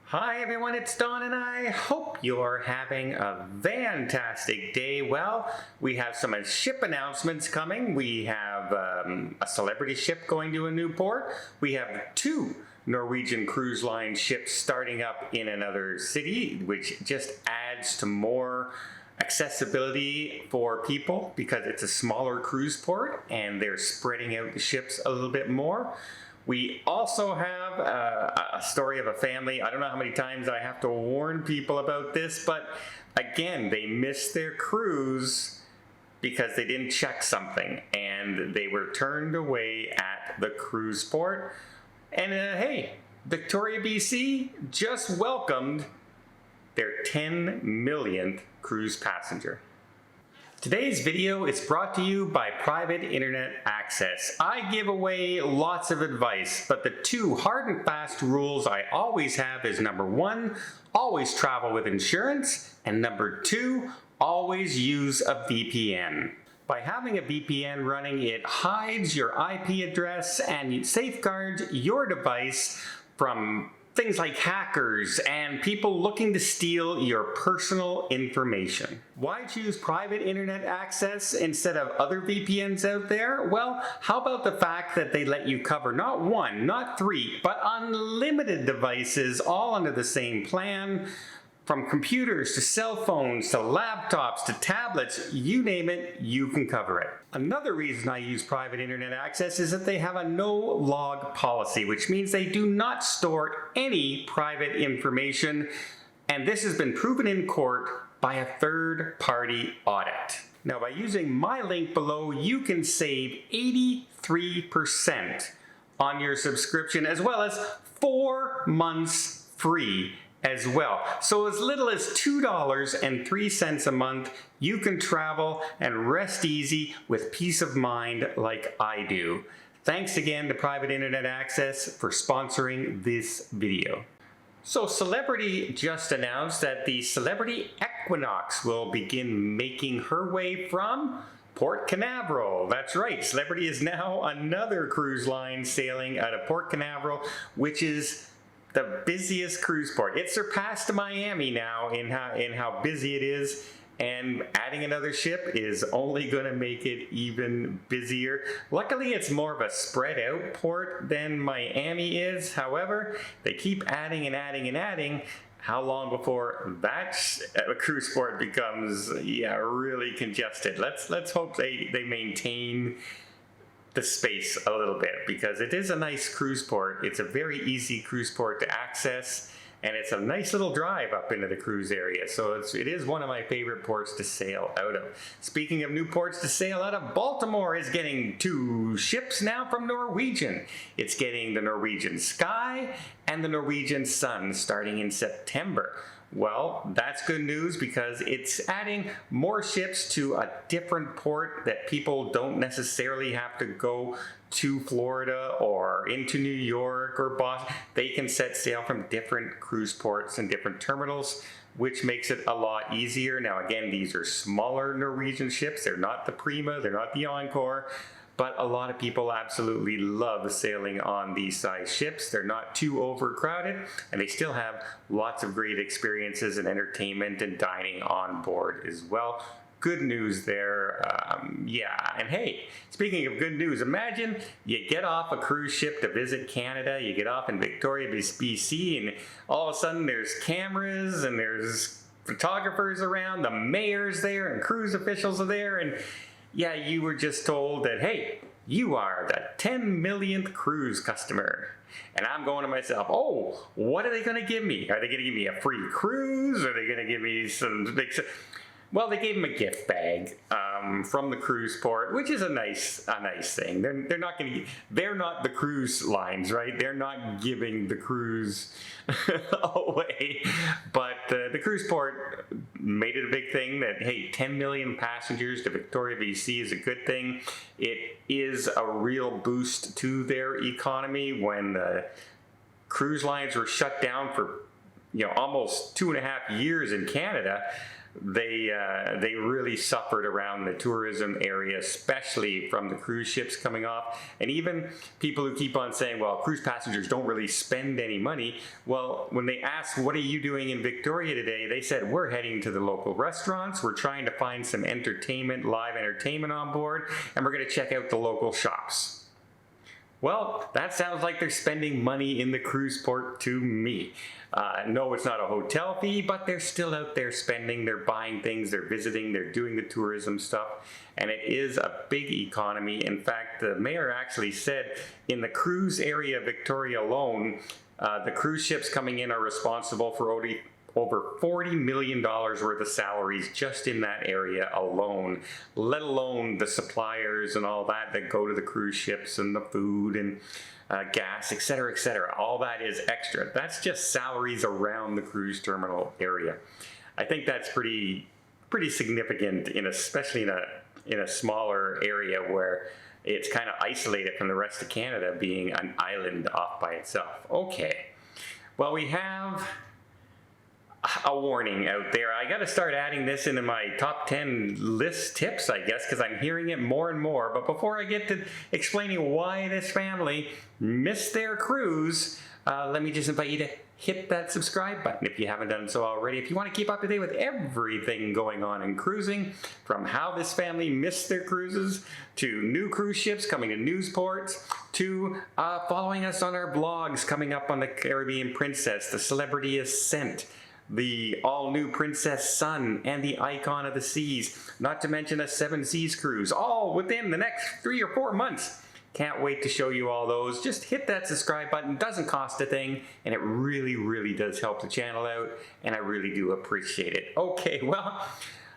Hi everyone, it's Don and I hope you're having a fantastic day. Well, we have some ship announcements coming. We have a celebrity ship going to a new port. We have two Norwegian Cruise Line ships starting up in another city, which just adds to more accessibility for people because it's a smaller cruise port and they're spreading out the ships a little bit more. We also have a story of a family. I don't know how many times I have to warn people about this, but again, they missed their cruise because they didn't check something and they were turned away at the cruise port. And hey, Victoria, BC just welcomed their 10 millionth cruise passenger. Today's video is brought to you by Private Internet Access. I give away lots of advice, but the two hard and fast rules I always have is number one, always travel with insurance, and number two, always use a VPN. By having a VPN running, it hides your IP address and it safeguards your device from things like hackers and people looking to steal your personal information. Why choose private internet access instead of other VPNs out there? Well, how about the fact that they let you cover not one, not three, but unlimited devices all under the same plan? From computers to cell phones to laptops to tablets, you name it, you can cover it. Another reason I use private internet access is that they have a no-log policy, which means they do not store any private information, and this has been proven in court by a third-party audit. Now, by using my link below, you can save 83% on your subscription, as well as 4 months free as well. So as little as $2.03 a month, you can travel and rest easy with peace of mind like I do. Thanks again to Private Internet Access for sponsoring this video. So Celebrity just announced that the Celebrity Equinox will begin making her way from Port Canaveral. That's right, Celebrity is now another cruise line sailing out of Port Canaveral, which is the busiest cruise port. It surpassed Miami now in how busy it is, and adding another ship is only going to make it even busier. Luckily, it's more of a spread out port than Miami is. However, they keep adding and adding and adding. How long before that cruise port becomes really congested? Let's hope they maintain the space a little bit, because it is a nice cruise port. It's a very easy cruise port to access, and it's a nice little drive up into the cruise area. So it is one of my favorite ports to sail out of. Speaking of new ports to sail out of, Baltimore is getting two ships now from Norwegian. It's getting the Norwegian Sky and the Norwegian Sun starting in September. Well, that's good news because it's adding more ships to a different port that people don't necessarily have to go to Florida or into New York or Boston. They can set sail from different cruise ports and different terminals, which makes it a lot easier. Now again, these are smaller Norwegian ships. They're not the Prima, they're not the Encore. But a lot of people absolutely love sailing on these size ships. They're not too overcrowded, and they still have lots of great experiences and entertainment and dining on board as well. Good news there. And hey, speaking of good news, imagine you get off a cruise ship to visit Canada, you get off in Victoria, BC, and all of a sudden there's cameras and there's photographers around, the mayor's there and cruise officials are there, and you were just told that, hey, you are the 10 millionth cruise customer. And I'm going to myself, oh, what are they going to give me? Are they going to give me a free cruise? Are they going to give me some big... Well, they gave him a gift bag from the cruise port, which is a nice thing. They're not going to. They're not the cruise lines, right? They're not giving the cruise away. But the cruise port made it a big thing that, hey, 10 million passengers to Victoria, BC is a good thing. It is a real boost to their economy. When the cruise lines were shut down for almost 2.5 years in Canada, they really suffered around the tourism area, especially from the cruise ships coming off. And even people who keep on saying, well, cruise passengers don't really spend any money. Well, when they asked, what are you doing in Victoria today? They said, we're heading to the local restaurants. We're trying to find some entertainment, live entertainment on board, and we're going to check out the local shops. Well, that sounds like they're spending money in the cruise port to me. No, it's not a hotel fee, but they're still out there spending, they're buying things, they're visiting, they're doing the tourism stuff, and it is a big economy. In fact, the mayor actually said in the cruise area of Victoria alone, the cruise ships coming in are responsible for over $40 million worth of salaries just in that area alone, let alone the suppliers and all that go to the cruise ships and the food and gas, etc., etc. All that is extra. That's just salaries around the cruise terminal area. I think that's pretty significant, especially in a smaller area where it's kind of isolated from the rest of Canada, being an island off by itself. Okay, well, we have a warning out there. I got to start adding this into my top 10 list tips, I guess, because I'm hearing it more and more. But before I get to explaining why this family missed their cruise, let me just invite you to hit that subscribe button if you haven't done so already. If you want to keep up to date with everything going on in cruising, from how this family missed their cruises, to new cruise ships coming to news ports, to following us on our blogs coming up on the Caribbean Princess, the Celebrity Ascent, the all-new Princess Sun, and the Icon of the Seas, not to mention a 7 Seas cruise, all within the next 3 or 4 months. Can't wait to show you all those. Just hit that subscribe button. Doesn't cost a thing, and it really, really does help the channel out, and I really do appreciate it. Okay, well,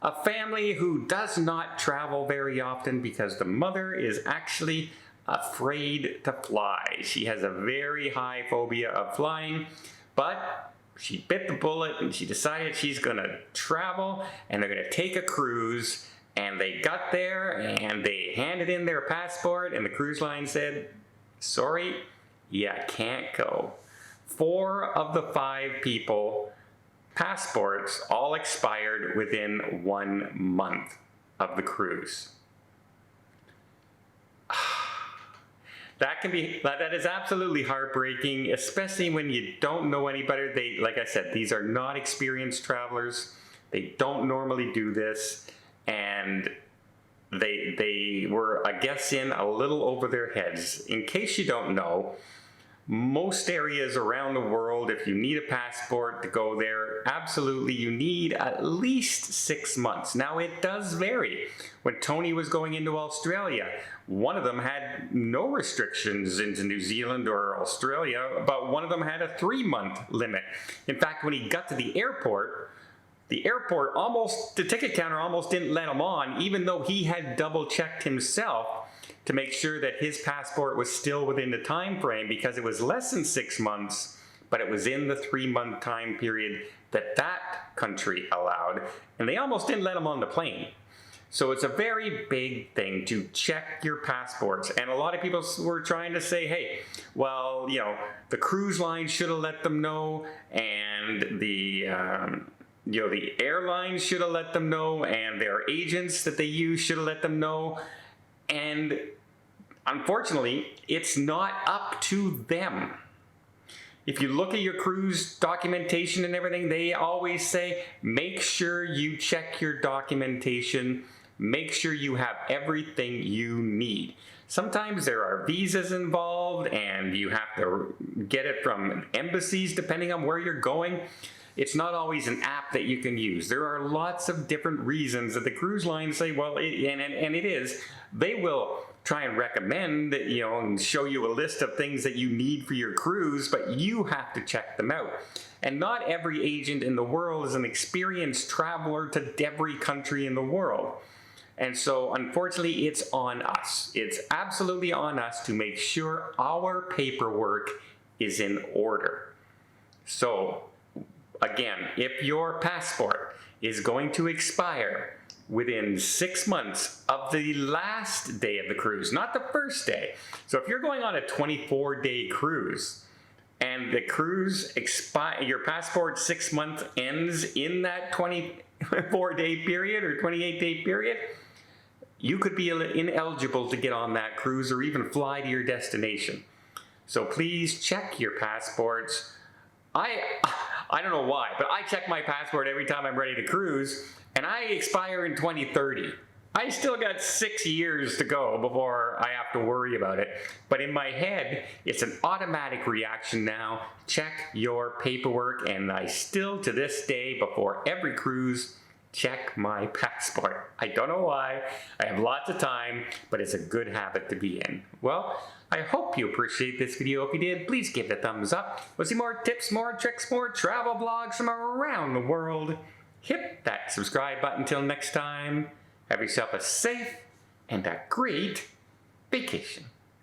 a family who does not travel very often because the mother is actually afraid to fly. She has a very high phobia of flying, but she bit the bullet and she decided she's gonna travel and they're gonna take a cruise. And they got there and they handed in their passport and the cruise line said, sorry, you can't go. 4 of the 5 people passports all expired within 1 month of the cruise. That is absolutely heartbreaking, especially when you don't know any better. Like I said, these are not experienced travelers. They don't normally do this, and they were, I guess, in a little over their heads. In case you don't know, most areas around the world, if you need a passport to go there, absolutely you need at least 6 months. Now, it does vary. When Tony was going into Australia, one of them had no restrictions into New Zealand or Australia, but one of them had a 3-month limit. In fact, when he got to the airport almost, the ticket counter almost didn't let him on, even though he had double-checked himself to make sure that his passport was still within the time frame, because it was less than 6 months, but it was in the 3-month time period that country allowed, and they almost didn't let him on the plane. So it's a very big thing to check your passports. And a lot of people were trying to say, hey, well, the cruise line should have let them know, and the airlines should have let them know, and their agents that they use should have let them know. And unfortunately, it's not up to them. If you look at your cruise documentation and everything, they always say, make sure you check your documentation. Make sure you have everything you need. Sometimes there are visas involved and you have to get it from embassies depending on where you're going. It's not always an app that you can use. There are lots of different reasons that the cruise lines say, well, they will try and recommend that, and show you a list of things that you need for your cruise, but you have to check them out. And not every agent in the world is an experienced traveler to every country in the world. And so, unfortunately, it's on us. It's absolutely on us to make sure our paperwork is in order. So, again, if your passport is going to expire within 6 months of the last day of the cruise, not the first day. So if you're going on a 24-day cruise and the cruise your passport 6 month ends in that 4-day period or 28-day period, you could be ineligible to get on that cruise or even fly to your destination. So please check your passports. I don't know why, but I check my passport every time I'm ready to cruise, and I expire in 2030. I still got 6 years to go before I have to worry about it. But in my head, it's an automatic reaction now. Check your paperwork, and I still, to this day, before every cruise, check my passport. I don't know why. I have lots of time, but it's a good habit to be in. Well, I hope you appreciate this video. If you did, please give it a thumbs up. We'll see more tips, more tricks, more travel vlogs from around the world. Hit that subscribe button. Till next time, have yourself a safe and a great vacation.